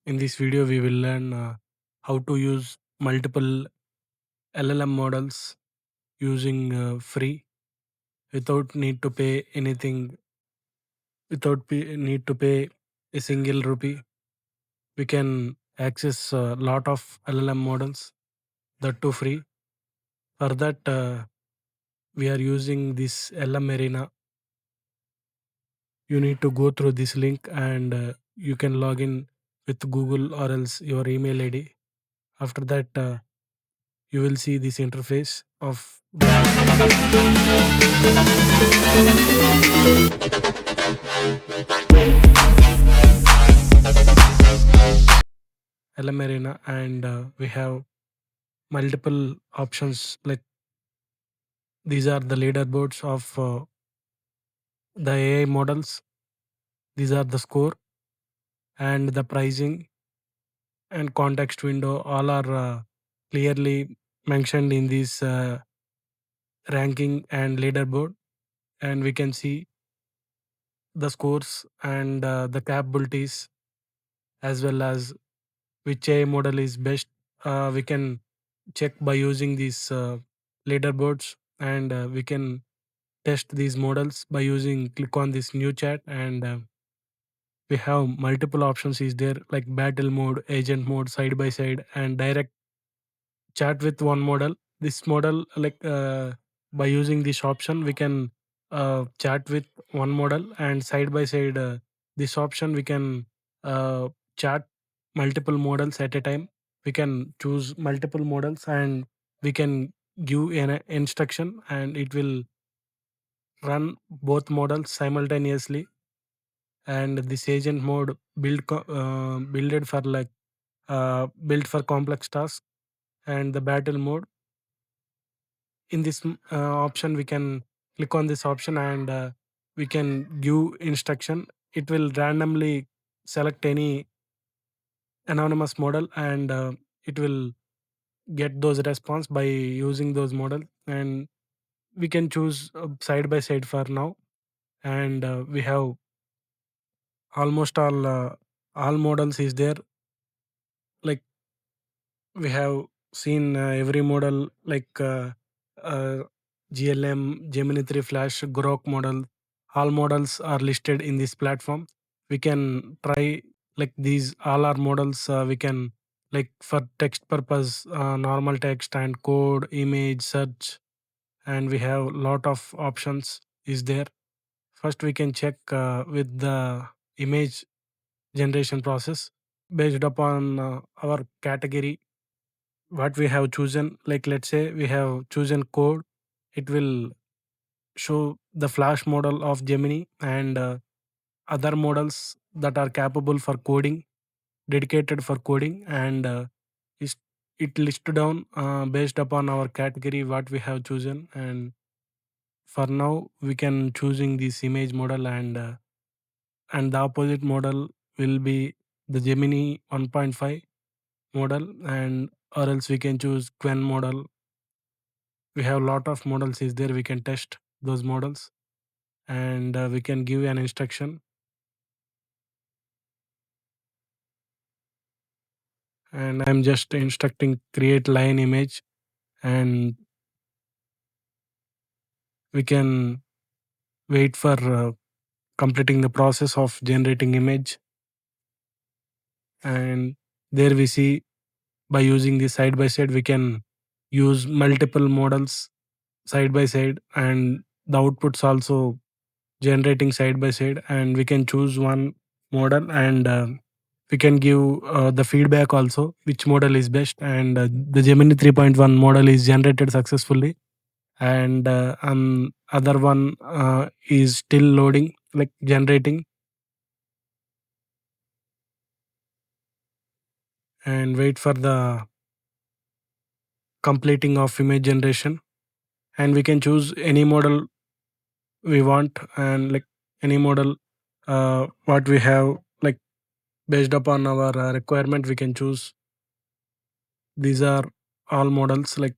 In this video, we will learn how to use multiple LLM models using free without need to pay anything, need to pay a single rupee. We can access a lot of LLM models that too free. For that, we are using this LM Arena. You need to go through this link and you can log in with Google or else your email ID. After that, you will see this interface of LM Arena, and we have multiple options. Like these are the leaderboards of the AI models. These are the score and the pricing and context window. All are clearly mentioned in this ranking and leaderboard, and we can see the scores and the capabilities as well as which AI model is best. We can check by using these leaderboards, and we can test these models by using click on this new chat, and we have multiple options is there like battle mode, agent mode, side by side, and direct chat with one model. This model, like by using this option, we can chat with one model, and side by side, this option we can chat multiple models at a time. We can choose multiple models, and we can give an instruction, and it will run both models simultaneously. And this agent mode builded for like built for complex tasks. And the battle mode, in this option we can click on this option, and we can give instruction. It will randomly select any anonymous model, and it will get those response by using those model. And we can choose side by side for now. And we have almost all models is there. Like we have seen every model like uh, GLM, Gemini 3 Flash, Grok model. All models are listed in this platform. We can try like these all our models. We can like for text purpose, normal text and code, image, search, and we have lot of options is there. First, we can check with the image generation process based upon our category what we have chosen. Like let's say we have chosen code, it will show the flash model of Gemini, and other models that are capable for coding, dedicated for coding, and is it lists down based upon our category what we have chosen. And for now we can choosing this image model, and the opposite model will be the Gemini 1.5 model, and or else we can choose Qwen model. We have a lot of models is there. We can test those models, and we can give an instruction, and I'm just instructing create line image, and we can wait for completing the process of generating image. And there we see by using the side by side we can use multiple models side by side, and the outputs also generating side by side, and we can choose one model, and we can give the feedback also which model is best. And the Gemini 3.1 model is generated successfully, and other one is still loading, like generating, and wait for the completing of image generation. And we can choose any model we want, and like any model what we have, like based upon our requirement we can choose. These are all models. Like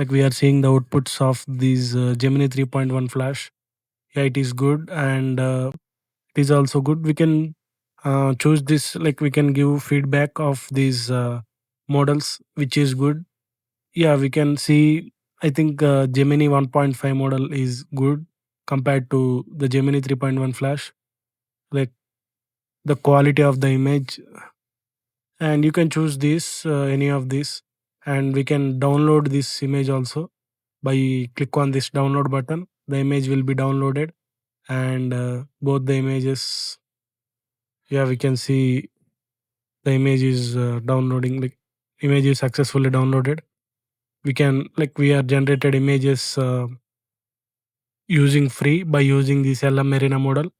we are seeing the outputs of these Gemini 3.1 flash. Yeah, it is good, and it is also good. We can choose this, like we can give feedback of these models which is good. Yeah, we can see, I think Gemini 1.5 model is good compared to the Gemini 3.1 flash, like the quality of the image. And you can choose this any of this, and we can download this image also. By click on this download button, the image will be downloaded, and both the images, yeah, we can see the image is downloading, like image is successfully downloaded. We can, like, we are generated images using free by using this LM Marina model.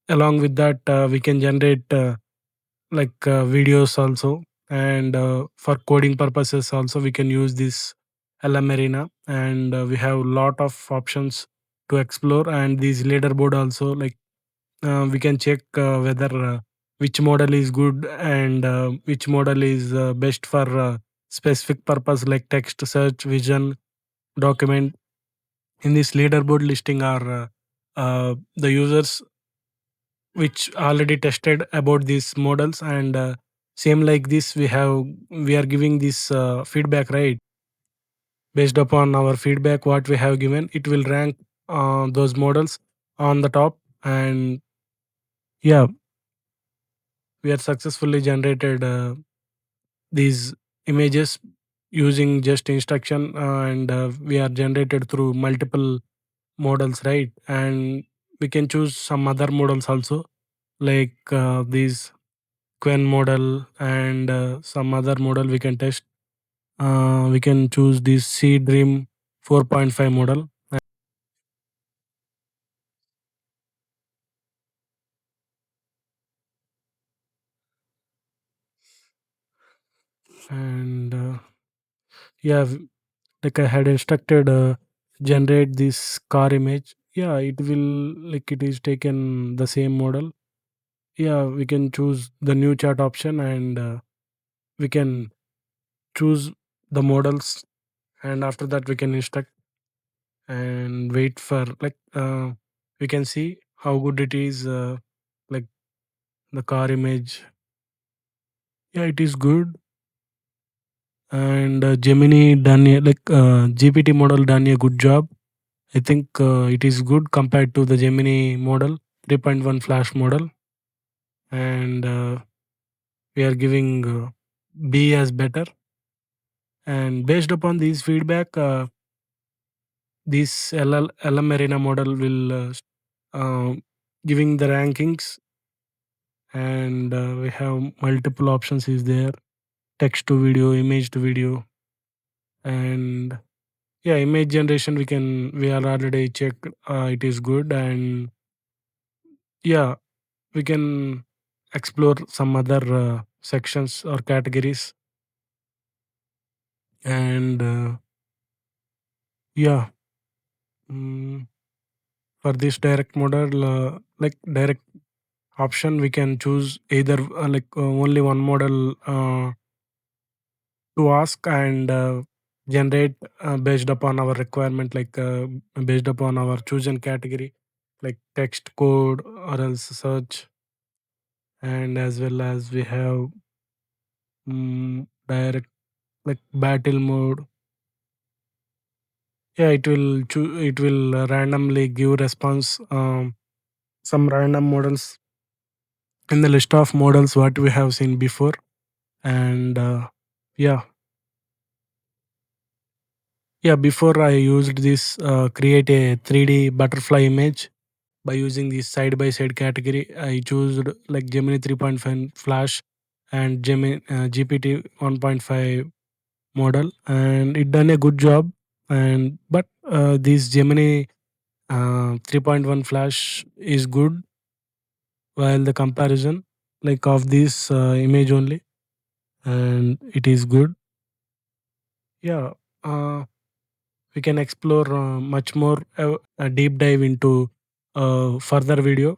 Along with that, we can generate videos also, and for coding purposes also we can use this LM Marina, and we have lot of options to explore. And these leaderboard also, like we can check whether which model is good, and which model is best for specific purpose like text search, vision, document. In this leaderboard listing are the users which already tested about these models, and same like this we are giving this feedback, right? Based upon our feedback what we have given, it will rank those models on the top. And yeah, we are successfully generated these images using just instruction, and we are generated through multiple models, right? And we can choose some other models also, like these Qwen model, and some other model we can test. We can choose this C Dream 4.5 model. And yeah, like I had instructed generate this car image. Yeah, it will, like it is taken the same model. Yeah, we can choose the new chart option, and we can choose the models, and after that we can instruct and wait for, like we can see how good it is, like the car image. Yeah, it is good. And Gemini done GPT model done a good job. I think it is good compared to the Gemini model 3.1 flash model. And we are giving B as better. And based upon these feedback, this LM Arena model will giving the rankings. And we have multiple options is there: text to video, image to video. And yeah, image generation we are already checked, it is good. And yeah, we can explore some other sections or categories. And yeah, mm, for this direct model, like direct option, we can choose either only one model to ask, and generate based upon our requirement, based upon our chosen category, like text, code, or else search. And as well as we have direct, like battle mode. Yeah, it will randomly give response, some random models in the list of models what we have seen before. And yeah, yeah, before I used this create a 3D butterfly image by using this side by side category. I chose like Gemini 3.5 flash and Gemini GPT 1.5 model, and it done a good job. And but this Gemini 3.1 flash is good, while the comparison, like of this image only, and it is good. Yeah, we can explore much more, a deep dive into further video.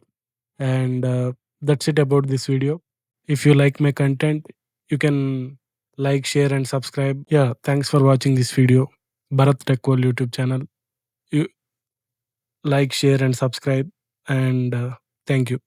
And that's it about this video. If you like my content, you can like, share, and subscribe. Yeah, thanks for watching this video. Bharat Tech World YouTube channel. You like, share, and subscribe. And thank you.